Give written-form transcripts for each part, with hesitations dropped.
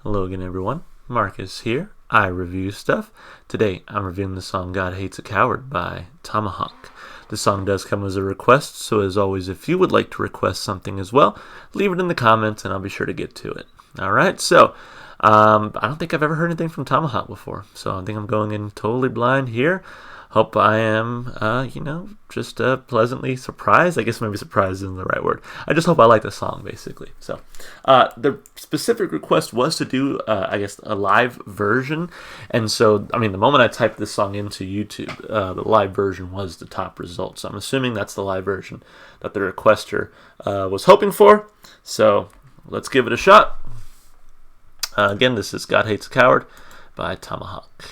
Hello again, everyone. Marcus here. I review stuff. Today, I'm reviewing the song God Hates a Coward by Tomahawk. The song does come as a request, so as always, if you would like to request something as well, leave it in the comments and I'll be sure to get to it. Alright, so, I don't think I've ever heard anything from Tomahawk before, so I think I'm going in totally blind here. Hope I am, just pleasantly surprised. I guess maybe surprised isn't the right word. I just hope I like the song, basically. So, the specific request was to do, a live version. And so, the moment I typed this song into YouTube, the live version was the top result. So I'm assuming that's the live version that the requester was hoping for. So let's give it a shot. Again, this is God Hates a Coward by Tomahawk.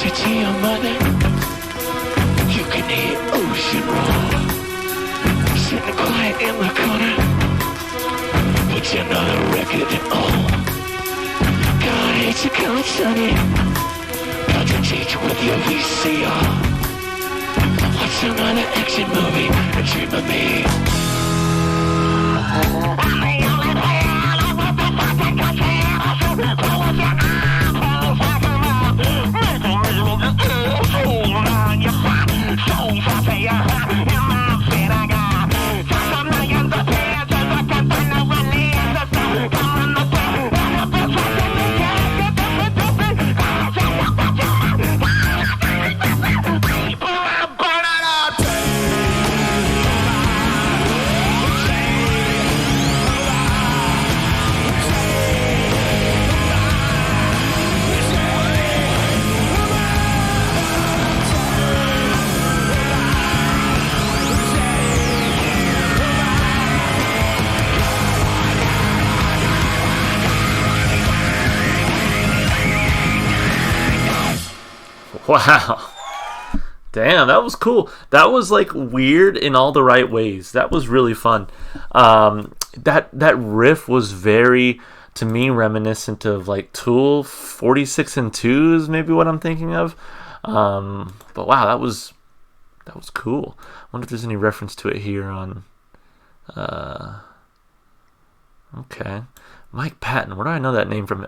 To your mother, you can eat ocean roll. Sitting quiet in the corner, put another record on. God hates a coward, sonny. Got to teach with your VCR. Watch another action movie and dream of me. Wow. Damn, that was cool. That was like weird in all the right ways. That was really fun. That riff was very, to me, reminiscent of like Tool 46 and 2 is maybe what I'm thinking of. But wow, that was cool. I wonder if there's any reference to it here on okay. Mike Patton. Where do I know that name from?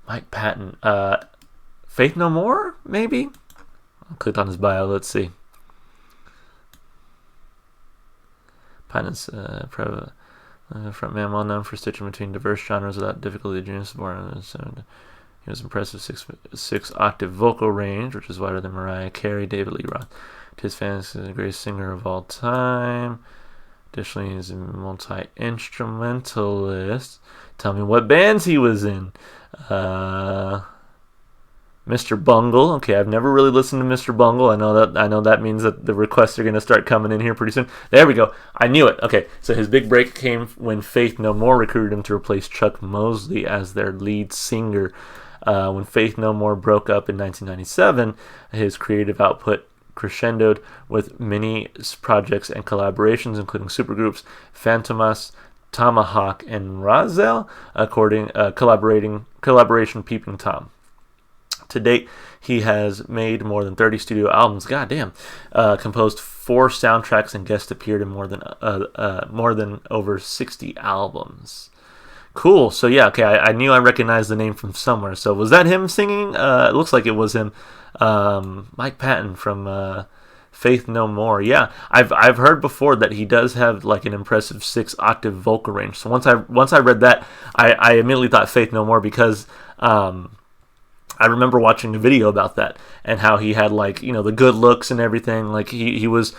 Mike Patton. Faith No More, maybe? I clicked on his bio. Let's see. Patton's frontman, well known for stitching between diverse genres without difficulty. Genius born. He was impressive six-octave vocal range, which is wider than Mariah Carey, David Lee Roth. To his fans, he's the greatest singer of all time. Additionally, he's a multi-instrumentalist. Tell me what bands he was in. Mr. Bungle. Okay, I've never really listened to Mr. Bungle. I know that means that the requests are going to start coming in here pretty soon. There we go. I knew it. Okay, so his big break came when Faith No More recruited him to replace Chuck Mosley as their lead singer. When Faith No More broke up in 1997, his creative output crescendoed with many projects and collaborations, including supergroups Fantomas, Tomahawk and Razel, collaboration Peeping Tom. To date, he has made more than 30 studio albums. Goddamn, composed 4 soundtracks and guest appeared in more than over 60 albums. Cool. So yeah, okay. I knew I recognized the name from somewhere. So was that him singing? It looks like it was him. Mike Patton from Faith No More. Yeah, I've heard before that he does have like an impressive 6-octave vocal range. So once I read that, I immediately thought Faith No More because I remember watching a video about that and how he had like, you know, the good looks and everything. Like he was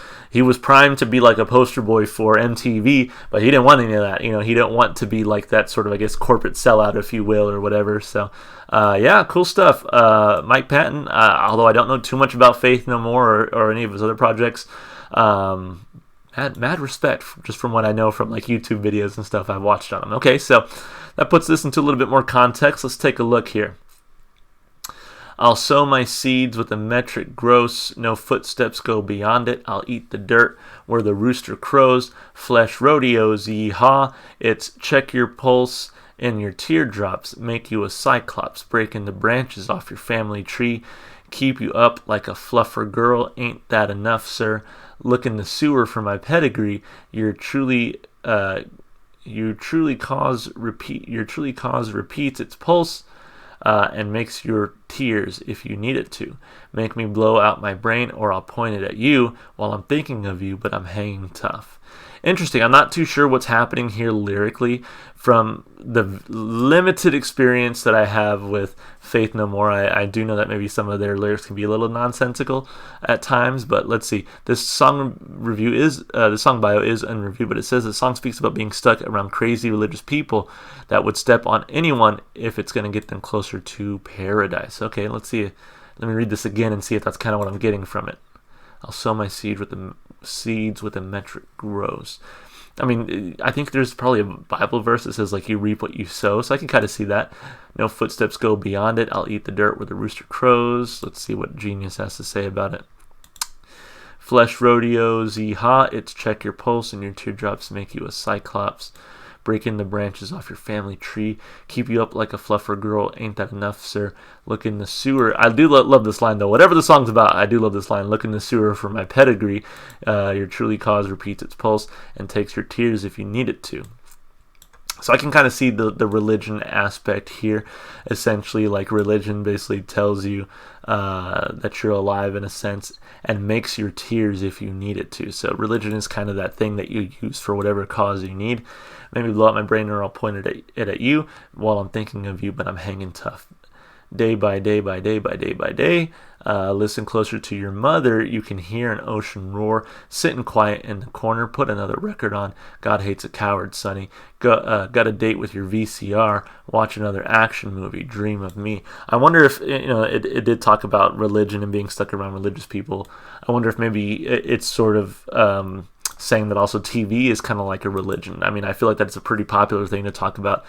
primed to be like a poster boy for MTV, but he didn't want any of that. You know, he didn't want to be like that sort of, I guess, corporate sellout, if you will, or whatever. So, yeah, cool stuff. Mike Patton, although I don't know too much about Faith No More or any of his other projects, mad respect just from what I know from like YouTube videos and stuff I've watched on him. Okay, so that puts this into a little bit more context. Let's take a look here. I'll sow my seeds with a metric gross, no footsteps go beyond it. I'll eat the dirt where the rooster crows. Flesh rodeos, yee-haw. It's check your pulse and your teardrops. Make you a cyclops, breaking the branches off your family tree. Keep you up like a fluffer girl. Ain't that enough, sir? Look in the sewer for my pedigree. Your truly cause repeats its pulse. And makes your tears if you need it to. Make me blow out my brain or I'll point it at you while I'm thinking of you, but I'm hanging tough. Interesting. I'm not too sure what's happening here lyrically. From the limited experience that I have with Faith No More, I do know that maybe some of their lyrics can be a little nonsensical at times, but let's see. This song the song bio is unreviewed, but it says the song speaks about being stuck around crazy religious people that would step on anyone if it's going to get them closer to paradise. Okay, let's see. Let me read this again and see if that's kind of what I'm getting from it. I'll sow my seeds with a metric gross. I mean, I think there's probably a Bible verse that says, like, you reap what you sow, so I can kind of see that. No footsteps go beyond it. I'll eat the dirt where the rooster crows. Let's see what Genius has to say about it. Flesh rodeos, yee-haw. It's check your pulse and your teardrops make you a cyclops. Breaking the branches off your family tree. Keep you up like a fluffer girl. Ain't that enough, sir? Look in the sewer. I do love this line, though. Whatever the song's about, I do love this line. Look in the sewer for my pedigree. Your truly cause repeats its pulse and takes your tears if you need it to. So I can kind of see the religion aspect here. Essentially, like, religion basically tells you that you're alive in a sense and makes your tears if you need it to. So religion is kind of that thing that you use for whatever cause you need. Maybe blow out my brain or I'll point it at you while I'm thinking of you, but I'm hanging tough. Day by day by day by day by day. Listen closer to your mother. You can hear an ocean roar. Sitting quiet in the corner. Put another record on. God hates a coward, Sonny. Got a date with your VCR. Watch another action movie. Dream of me. I wonder if, it did talk about religion and being stuck around religious people. I wonder if maybe it's sort of saying that also TV is kind of like a religion. I mean, I feel like that's a pretty popular thing to talk about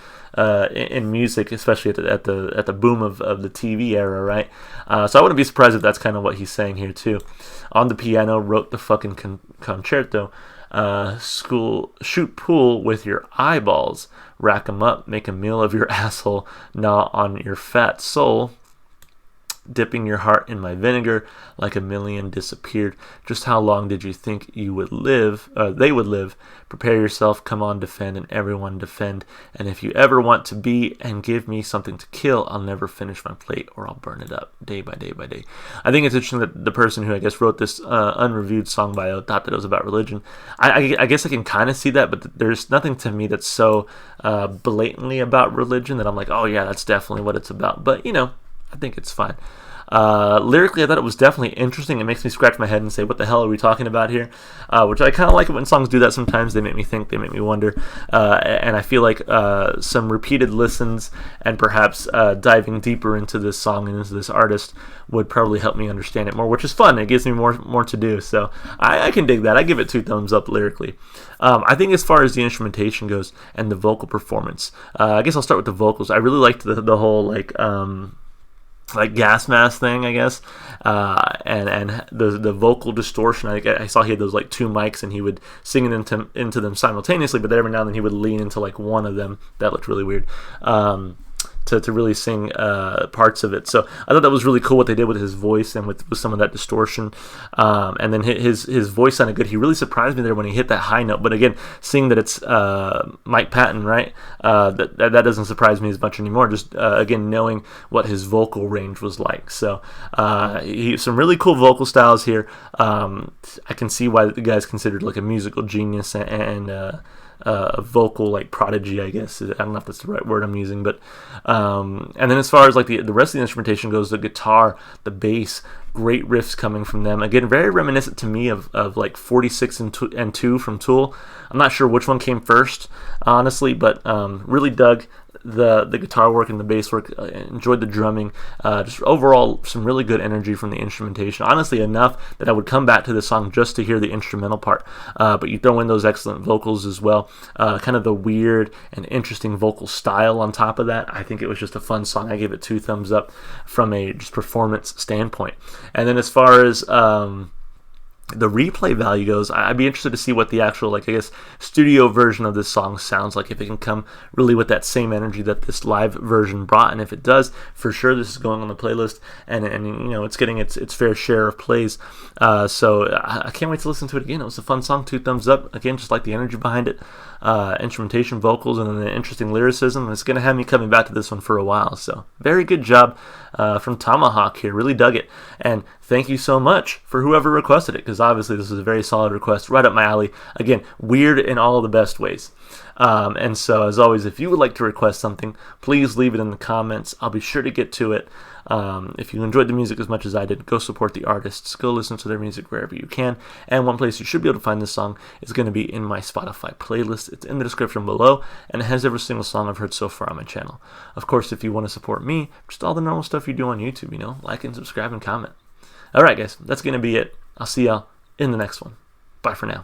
in music, especially at the boom of the TV era, right? So I wouldn't be surprised if that's kind of what he's saying here too. On the piano, wrote the fucking concerto. Shoot pool with your eyeballs. Rack 'em up, make a meal of your asshole. Gnaw on your fat soul. Dipping your heart in my vinegar, like a million disappeared. Just how long did you think you would live? They would live. Prepare yourself, come on, defend, and everyone defend. And if you ever want to be and give me something to kill, I'll never finish my plate or I'll burn it up day by day by day. I think it's interesting that the person who I guess wrote this unreviewed song bio thought that it was about religion. I guess I can kind of see that, but there's nothing to me that's so blatantly about religion that I'm like, oh yeah, that's definitely what it's about. But I think it's fine. Lyrically, I thought it was definitely interesting. It makes me scratch my head and say, what the hell are we talking about here? Which I kind of like it when songs do that sometimes. They make me think, they make me wonder. And I feel like some repeated listens and perhaps diving deeper into this song and into this artist would probably help me understand it more, which is fun. It gives me more to do. So I can dig that. I give it 2 thumbs up lyrically. I think as far as the instrumentation goes and the vocal performance, I guess I'll start with the vocals. I really liked the whole, like, like gas mask thing, I guess, and the vocal distortion. I saw he had those like two mics, and he would sing it into them simultaneously, but every now and then he would lean into like one of them. That looked really weird. To really sing parts of it. So I thought that was really cool what they did with his voice and with some of that distortion. And then his voice sounded good. He really surprised me there when he hit that high note. But again, seeing that it's Mike Patton, right? That doesn't surprise me as much anymore. Just again, knowing what his vocal range was like. So some really cool vocal styles here. I can see why the guy's considered like a musical genius and a vocal like prodigy, I guess. I don't know if that's the right word I'm using, but and then as far as like the rest of the instrumentation goes, the guitar, the bass, great riffs coming from them. Again, very reminiscent to me of like 46 and 2 from Tool. I'm not sure which one came first, honestly, but really dug the guitar work and the bass work. Enjoyed the drumming. Just overall, some really good energy from the instrumentation. Honestly, enough that I would come back to the song just to hear the instrumental part. But you throw in those excellent vocals as well. Kind of the weird and interesting vocal style on top of that. I think it was just a fun song. I gave it 2 thumbs up from a just performance standpoint. And then as far as the replay value goes, I'd be interested to see what the actual, like, I guess, studio version of this song sounds like, if it can come really with that same energy that this live version brought. And if it does, for sure this is going on the playlist, and you know, it's getting its fair share of plays. So I can't wait to listen to it again. It was a fun song. 2 thumbs up. Again, just like the energy behind it, instrumentation, vocals, and then the interesting lyricism. It's going to have me coming back to this one for a while. So very good job from Tomahawk here. Really dug it. And thank you so much for whoever requested it, because obviously this is a very solid request, right up my alley. Again, weird in all the best ways. And so, as always, if you would like to request something, please leave it in the comments. I'll be sure to get to it. If you enjoyed the music as much as I did, go support the artists. Go listen to their music wherever you can. And one place you should be able to find this song is going to be in my Spotify playlist. It's in the description below, and it has every single song I've heard so far on my channel. Of course, if you want to support me, just all the normal stuff you do on YouTube, you know, like and subscribe and comment. Alright guys, that's going to be it. I'll see y'all in the next one. Bye for now.